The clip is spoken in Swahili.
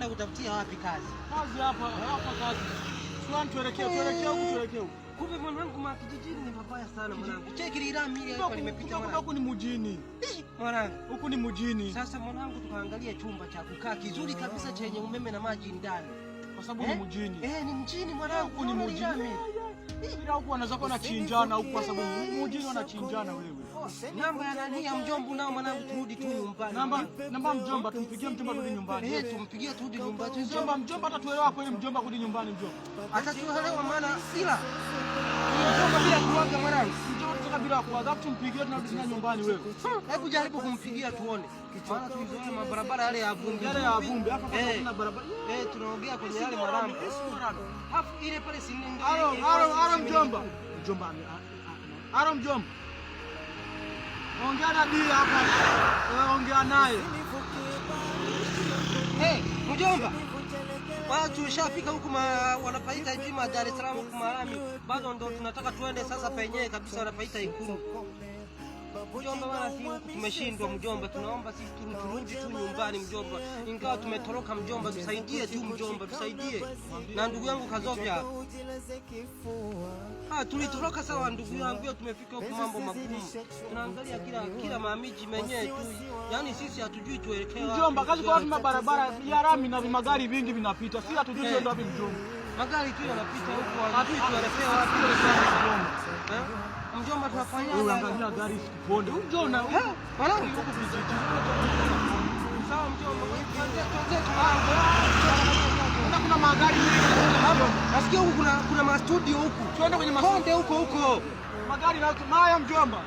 kutafutia wapi kazi? Kazi hapa kazi. Fulani tuelekee huku. Kumbe mwanangu makijijini ni mabaya sana mwanangu. Cheki ile mimi hapa nimepita mwanangu. Huku ni mjini. Mwanangu, huku ni mjini. Sasa mwanangu tukaangalia chumba cha kukaa kizuri kabisa chenye umeme na maji ndani. Kwa sababu ni mjini. Ni mjini mwanangu. Huku ni mjini. Ila huku wanaweza kuwa wanachinjana huku kwa sababu mjini wanachinjana wewe. Namba ya nani ya mjomba nao mwanangu turudi tu nyumbani. Namba mjomba tumpigie mjomba turudi nyumbani. Tumpigie turudi nyumbani. Mjomba atatuelewa kweli mjomba kurudi nyumbani mjomba. Atatuelewa maana ila mjomba bila kuaga mwanangu. Mjomba bila kuaga tumpigie tunarudi nyumbani wewe. Hebu jaribu kumpigia tuone. Maana tulizoea mabarabara yale ya vumbi. Hapa kuna barabara. Tunaongea kwenye yale maramba. Hafu ile pale si ndio? Aro mjomba. Mjomba. Ongea na dia hapa. Ongea naye. Mjomba. Watu washafika huku wanapaita hivi Dar es Salaam huku Marami. Bado ndo tunataka tuende sasa penyewe kabisa wanapaita Ikulu. Mjomba wala si huku tumeshindwa mjomba, tunaomba sisi turudi tu nyumbani mjomba. Ingawa tumetoroka mjomba, tusaidie tu mjomba, tusaidie. Na ndugu yangu Kazovya. Tulitoroka sawa ndugu yangu, hiyo tumefika huku mambo magumu. Tunaangalia kila mamiji menyewe tu. Yaani sisi hatujui tuelekee wapi. Mjomba, kazi kwa wapi barabara ya rami na magari vingi vinapita. Sisi hatujui tuende wapi mjomba. Magari tu yanapita huko, hatujui tuelekee wapi mjomba. Mjomba tunafanya wewe angalia gari isiponde. Unjona mwanangu huko vijiji. Sawa mjomba, kuna magari mengi hapo. Nasikia huku kuna ma studio huku. Twende kwenye huko. Magari na mjomba.